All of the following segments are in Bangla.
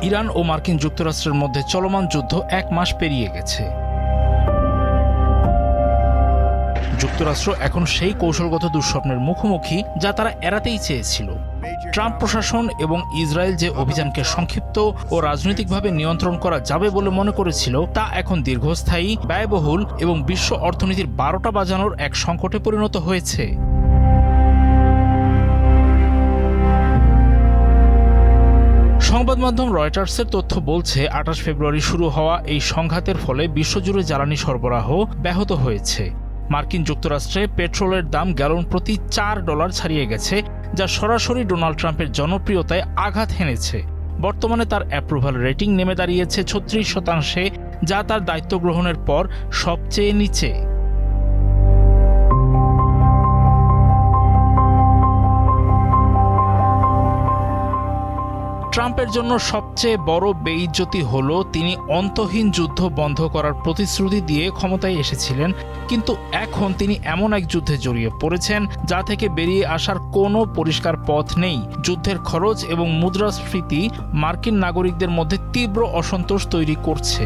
ইরান ও মার্কিন যুক্তরাষ্ট্রের মধ্যে চলমান যুদ্ধ ১ মাস পেরিয়ে গেছে। যুক্তরাষ্ট্র এখন সেই কৌশলগত দুঃস্বপ্নের মুখোমুখি যা তারা এড়াতেই চেয়েছিল। ট্রাম্প প্রশাসন এবং ইসরায়েল যে অভিযানকে সংক্ষিপ্ত ও রাজনৈতিকভাবে নিয়ন্ত্রণ করা যাবে বলে মনে করেছিল, তা এখন দীর্ঘস্থায়ী, ব্যয়বহুল এবং বিশ্ব অর্থনীতির ১২টা বাজানোর এক সংকটে পরিণত হয়েছে। সংবাদ মাধ্যম রয়টার্সের তথ্য বলছে ২৮ ফেব্রুয়ারি শুরু হওয়া এই সংঘাতের ফলে বিশ্বজুড়ে জ্বালানি সরবরাহ ব্যাহত হয়েছে। মার্কিন যুক্তরাষ্ট্রে পেট্রোলের দাম গ্যালন প্রতি $৪ ছাড়িয়ে গেছে, যা সরাসরি ডোনাল্ড ট্রাম্পের জনপ্রিয়তায় আঘাত হেনেছে। বর্তমানে তার অ্যাপ্রুভাল রেটিং নেমে দাঁড়িয়েছে ৩৬%, যা তার দায়িত্ব গ্রহণের পর সবচেয়ে নিচে। ট্রাম্পের জন্য সবচেয়ে বড় বেইজ্জতি হলো তিনি অন্তহীন যুদ্ধ বন্ধ করার প্রতিশ্রুতি দিয়ে ক্ষমতায় এসেছিলেন, কিন্তু এখন তিনি এমন এক যুদ্ধে জড়িয়ে পড়েছেন যা থেকে বেরিয়ে আসার কোনো পরিষ্কার পথ নেই। যুদ্ধের খরচ এবং মুদ্রাস্ফীতি মার্কিন নাগরিকদের মধ্যে তীব্র অসন্তোষ তৈরি করছে।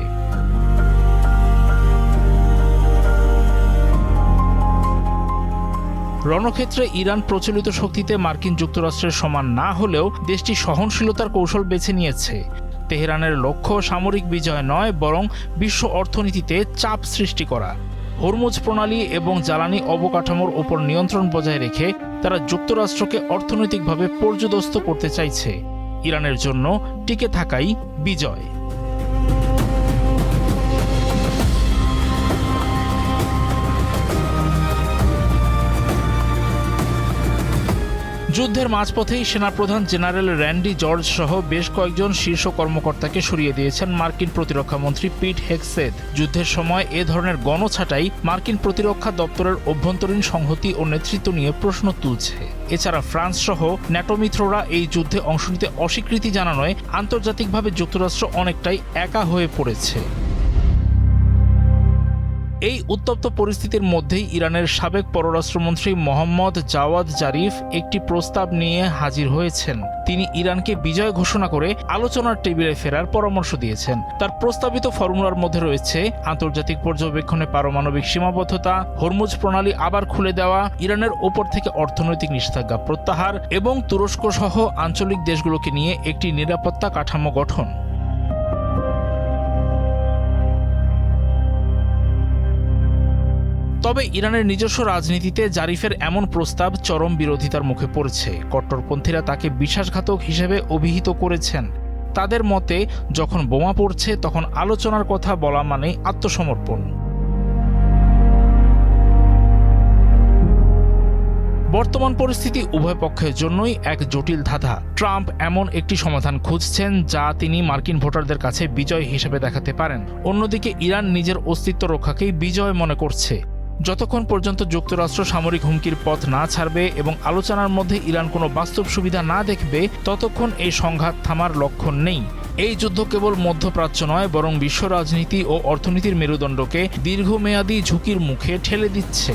রণক্ষেত্রে ইরান প্রচলিত শক্তিতে মার্কিন যুক্তরাষ্ট্রের সমান না হলেও দেশটি সহনশীলতার কৌশল বেছে নিয়েছে। তেহরানের লক্ষ্য সামরিক বিজয় নয়, বরং বিশ্ব অর্থনীতিতে চাপ সৃষ্টি করা। হরমুজ প্রণালী এবং জ্বালানি অবকাঠামোর ওপর নিয়ন্ত্রণ বজায় রেখে তারা যুক্তরাষ্ট্রকে অর্থনৈতিকভাবে পর্যুদস্ত করতে চাইছে। ইরানের জন্য টিকে থাকাই বিজয়। যুদ্ধের মাঝপথেই সেনাপ্রধান জেনারেল র্যান্ডি জর্জ সহ বেশ কয়েকজন শীর্ষ কর্মকর্তাকে সরিয়ে দিয়েছেন মার্কিন প্রতিরক্ষামন্ত্রী পিট হেগসেথ। যুদ্ধের সময় এ ধরনের গণছাঁটাই মার্কিন প্রতিরক্ষা দপ্তরের অভ্যন্তরীণ সংহতি ও নেতৃত্ব নিয়ে প্রশ্ন তুলছে। এছাড়া ফ্রান্স সহ ন্যাটো মিত্ররা এই যুদ্ধে অংশ নিতে অস্বীকৃতি জানানোয় আন্তর্জাতিকভাবে যুক্তরাষ্ট্র অনেকটাই একা হয়ে পড়েছে। এই উত্তপ্ত পরিস্থিতির মধ্যেই ইরানের সাবেক পররাষ্ট্রমন্ত্রী মোহাম্মদ জাওয়াদ জারিফ একটি প্রস্তাব নিয়ে হাজির হয়েছেন। তিনি ইরানকে বিজয় ঘোষণা করে আলোচনার টেবিলে ফেরার পরামর্শ দিয়েছেন। তার প্রস্তাবিত ফর্মুলার মধ্যে রয়েছে আন্তর্জাতিক পর্যবেক্ষণে পারমাণবিক সীমাবদ্ধতা, হরমুজ প্রণালী আবার খুলে দেওয়া, ইরানের ওপর থেকে অর্থনৈতিক নিষেধাজ্ঞা প্রত্যাহার এবং তুরস্ক সহ আঞ্চলিক দেশগুলোকে নিয়ে একটি নিরাপত্তা কাঠামো গঠন। তবে ইরানের নিজস্ব রাজনীতিতে জারিফের এমন প্রস্তাব চরম বিরোধিতার মুখে পড়েছে। কট্টরপন্থীরা তাকে বিশ্বাসঘাতক হিসেবে অভিহিত করেছেন। তাদের মতে, যখন বোমা পড়ছে তখন আলোচনার কথা বলা মানে আত্মসমর্পণ। বর্তমান পরিস্থিতি উভয় পক্ষের জন্যই এক জটিল ধাঁধা। ট্রাম্প এমন একটি সমাধান খুঁজছেন যা তিনি মার্কিন ভোটারদের কাছে বিজয় হিসেবে দেখাতে পারেন। অন্যদিকে ইরান নিজের অস্তিত্ব রক্ষাকেই বিজয় মনে করছে। যতক্ষণ পর্যন্ত যুক্তরাষ্ট্র সামরিক হুমকির পথ না ছাড়বে এবং আলোচনার মধ্যে ইরান কোনো বাস্তব সুবিধা না দেখবে, ততক্ষণ এই সংঘাত থামার লক্ষণ নেই। এই যুদ্ধ কেবল মধ্যপ্রাচ্য নয়, বরং বিশ্ব রাজনীতি ও অর্থনীতির মেরুদণ্ডকে দীর্ঘমেয়াদী ঝুঁকির মুখে ঠেলে দিচ্ছে।